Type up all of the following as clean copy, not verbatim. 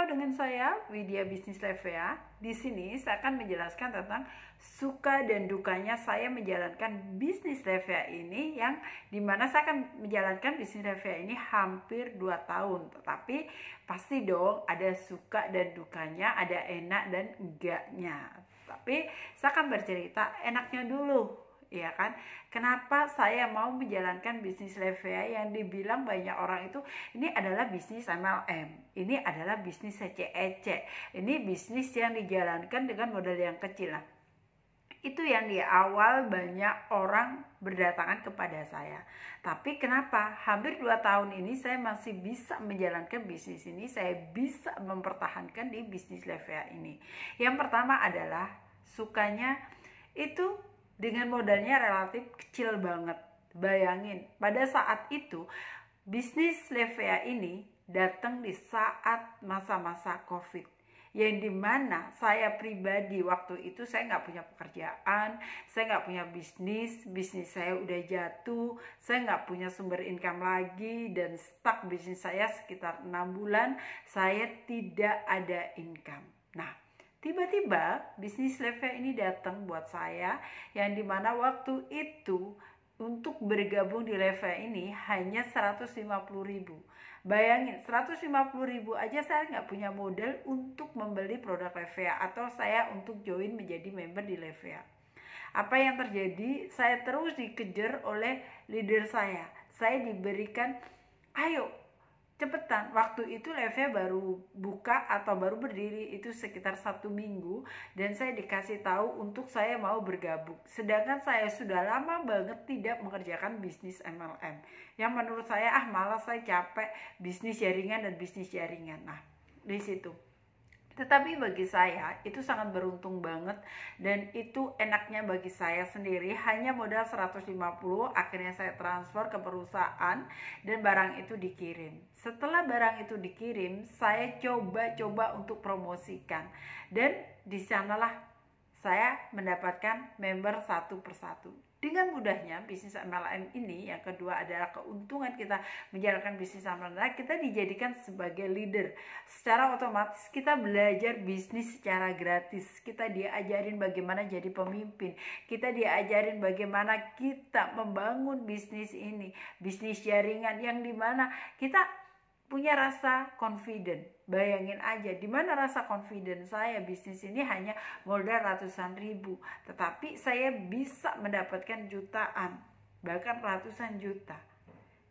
Halo, dengan saya Widya Bisnis Levea. Di sini saya akan menjelaskan tentang suka dan dukanya saya menjalankan bisnis Levea ini, yang dimana saya akan menjalankan bisnis Levea ini hampir 2 tahun. Tetapi pasti dong ada suka dan dukanya, ada enak dan enggaknya. Tapi saya akan bercerita enaknya dulu. Ya kan, kenapa saya mau menjalankan bisnis Levea yang dibilang banyak orang itu ini adalah bisnis MLM, ini adalah bisnis ecek-ecek, ini bisnis yang dijalankan dengan modal yang kecil. Nah, itu yang di awal banyak orang berdatangan kepada saya. Tapi kenapa hampir 2 tahun ini saya masih bisa menjalankan bisnis ini, saya bisa mempertahankan di bisnis Levea ini? Yang pertama adalah sukanya itu dengan modalnya relatif kecil banget. Bayangin, pada saat itu bisnis Levea ini datang di saat masa-masa COVID, yang dimana saya pribadi waktu itu saya nggak punya pekerjaan, saya nggak punya bisnis saya udah jatuh, saya nggak punya sumber income lagi, dan stuck bisnis saya sekitar 6 bulan, saya tidak ada income. Nah, tiba-tiba bisnis Levea ini datang buat saya, yang dimana waktu itu untuk bergabung di Levea ini hanya 150.000. Bayangin, 150.000 aja saya nggak punya modal untuk membeli produk Levea atau saya untuk join menjadi member di Levea. Apa yang terjadi? Saya terus dikejar oleh leader saya. Saya diberikan, ayo cepetan. Waktu itu Levea baru buka atau baru berdiri itu sekitar 1 minggu, dan saya dikasih tahu untuk saya mau bergabung. Sedangkan saya sudah lama banget tidak mengerjakan bisnis MLM, yang menurut saya malas, saya capek bisnis jaringan dan bisnis jaringan. Nah, di situ. Tetapi bagi saya itu sangat beruntung banget, dan itu enaknya bagi saya sendiri, hanya modal 150, akhirnya saya transfer ke perusahaan dan barang itu dikirim. Setelah barang itu dikirim, saya coba untuk promosikan, dan di sanalah saya mendapatkan member satu persatu. Dengan mudahnya bisnis MLM ini, yang kedua adalah keuntungan kita menjalankan bisnis MLM, kita dijadikan sebagai leader. Secara otomatis kita belajar bisnis secara gratis. Kita diajarin bagaimana jadi pemimpin. Kita diajarin bagaimana kita membangun bisnis ini, bisnis jaringan, yang dimana kita punya rasa confident. Bayangin aja, dimana rasa confident saya, bisnis ini hanya modal ratusan ribu, tetapi saya bisa mendapatkan jutaan, bahkan ratusan juta.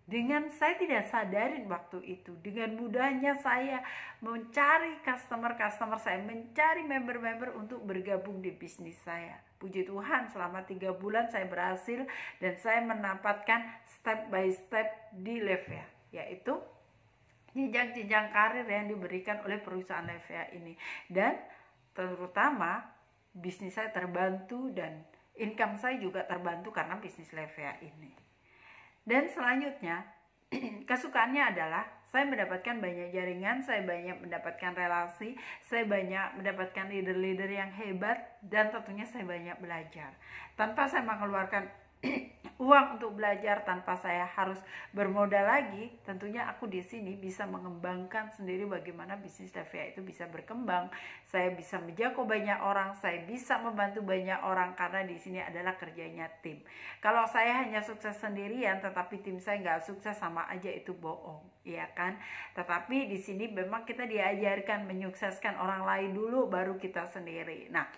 Dengan saya tidak sadarin waktu itu, dengan mudahnya saya mencari customer saya, mencari member untuk bergabung di bisnis saya. Puji Tuhan, selama 3 bulan saya berhasil, dan saya mendapatkan step by step di Levea, yaitu jenjang-jenjang karir yang diberikan oleh perusahaan Levea ini. Dan terutama bisnis saya terbantu, dan income saya juga terbantu karena bisnis Levea ini. Dan selanjutnya kesukaannya adalah saya mendapatkan banyak jaringan, saya banyak mendapatkan relasi, saya banyak mendapatkan leader-leader yang hebat, dan tentunya saya banyak belajar. Tanpa saya mengeluarkan uang untuk belajar, tanpa saya harus bermodal lagi, tentunya aku di sini bisa mengembangkan sendiri bagaimana bisnis Levea itu bisa berkembang. Saya bisa menjangkau banyak orang, saya bisa membantu banyak orang, karena di sini adalah kerjanya tim. Kalau saya hanya sukses sendirian tetapi tim saya nggak sukses, sama aja itu bohong, ya kan? Tetapi di sini memang kita diajarkan menyukseskan orang lain dulu, baru kita sendiri. Nah,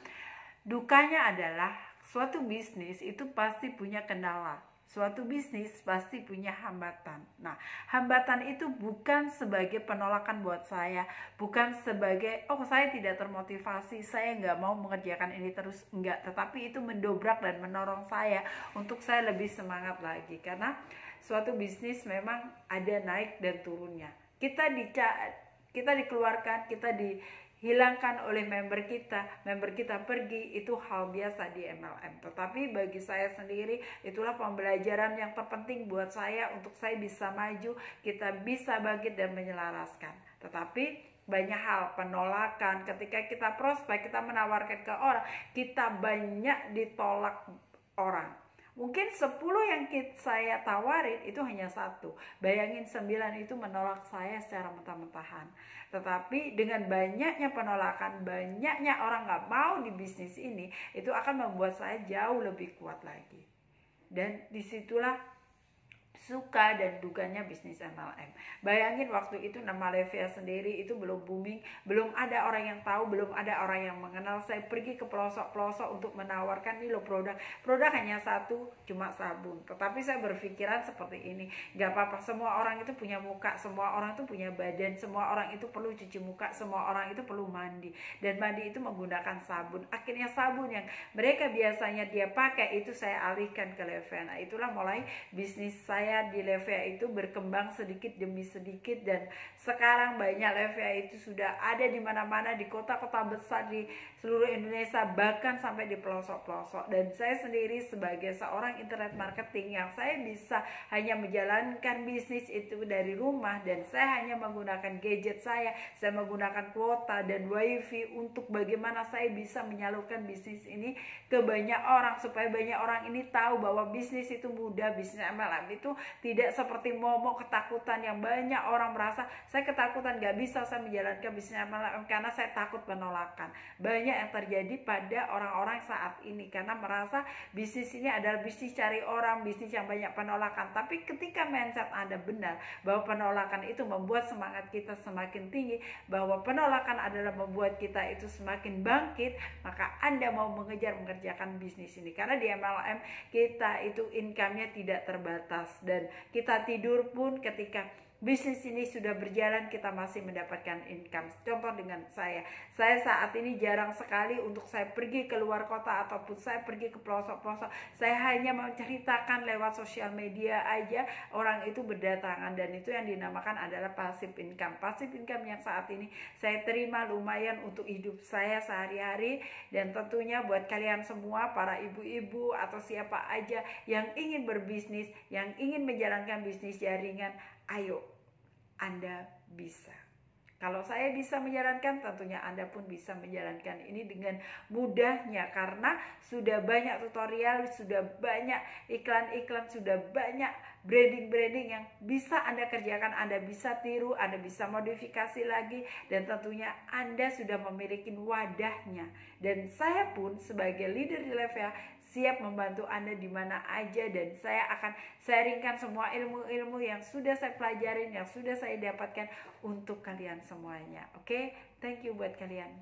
dukanya adalah suatu bisnis itu pasti punya kendala, suatu bisnis pasti punya hambatan. Nah, hambatan itu bukan sebagai penolakan buat saya, bukan sebagai saya tidak termotivasi, saya nggak mau mengerjakan ini terus, enggak. Tetapi itu mendobrak dan mendorong saya untuk saya lebih semangat lagi, karena suatu bisnis memang ada naik dan turunnya. Kita dikeluarkan, kita dihilangkan oleh member kita pergi, itu hal biasa di MLM. Tetapi bagi saya sendiri itulah pembelajaran yang terpenting buat saya, untuk saya bisa maju, kita bisa bangkit dan menyelaraskan. Tetapi banyak hal penolakan ketika kita prospek, kita menawarkan ke orang, kita banyak ditolak orang. Mungkin 10 yang saya tawarin itu hanya satu. Bayangin 9 itu menolak saya secara mentah-mentahan. Tetapi dengan banyaknya penolakan, banyaknya orang gak mau di bisnis ini, itu akan membuat saya jauh lebih kuat lagi. Dan disitulah suka dan duganya bisnis MLM. Bayangin waktu itu nama Levia sendiri itu belum booming, belum ada orang yang tahu, belum ada orang yang mengenal. Saya pergi ke pelosok-pelosok untuk menawarkan ini loh produk hanya satu, cuma sabun. Tetapi saya berpikiran seperti ini, gak apa-apa, semua orang itu punya muka, semua orang itu punya badan, semua orang itu perlu cuci muka, semua orang itu perlu mandi, dan mandi itu menggunakan sabun. Akhirnya sabun yang mereka biasanya dia pakai itu saya alihkan ke Levia. Nah, itulah mulai bisnis saya di Levia itu berkembang sedikit demi sedikit, dan sekarang banyak Levia itu sudah ada di mana-mana, di kota-kota besar di seluruh Indonesia, bahkan sampai di pelosok-pelosok. Dan saya sendiri sebagai seorang internet marketing yang saya bisa hanya menjalankan bisnis itu dari rumah, dan saya hanya menggunakan gadget saya menggunakan kuota dan wifi untuk bagaimana saya bisa menyalurkan bisnis ini ke banyak orang, supaya banyak orang ini tahu bahwa bisnis itu mudah, bisnis MLM itu tidak seperti momok ketakutan yang banyak orang merasa saya ketakutan gak bisa saya menjalankan bisnis MLM karena saya takut penolakan. Banyak yang terjadi pada orang-orang saat ini karena merasa bisnis ini adalah bisnis cari orang, bisnis yang banyak penolakan. Tapi ketika mindset Anda benar bahwa penolakan itu membuat semangat kita semakin tinggi, bahwa penolakan adalah membuat kita itu semakin bangkit, maka Anda mau mengerjakan bisnis ini. Karena di MLM kita itu income-nya tidak terbatas, dan kita tidur pun ketika bisnis ini sudah berjalan kita masih mendapatkan income. Contoh dengan saya saat ini jarang sekali untuk saya pergi ke luar kota ataupun saya pergi ke pelosok-pelosok. Saya hanya menceritakan lewat sosial media aja, orang itu berdatangan, dan itu yang dinamakan adalah passive income. Passive income yang saat ini saya terima lumayan untuk hidup saya sehari-hari, dan tentunya buat kalian semua para ibu-ibu atau siapa aja yang ingin berbisnis, yang ingin menjalankan bisnis jaringan, ayo, Anda bisa. Kalau saya bisa menjalankan, tentunya Anda pun bisa menjalankan ini dengan mudahnya, karena sudah banyak tutorial, sudah banyak iklan-iklan, sudah banyak branding-branding yang bisa Anda kerjakan, Anda bisa tiru, Anda bisa modifikasi lagi, dan tentunya Anda sudah memiliki wadahnya. Dan saya pun sebagai leader di Levia siap membantu Anda di mana aja, dan saya akan sharingkan semua ilmu-ilmu yang sudah saya pelajarin, yang sudah saya dapatkan untuk kalian semuanya. Oke, thank you buat kalian.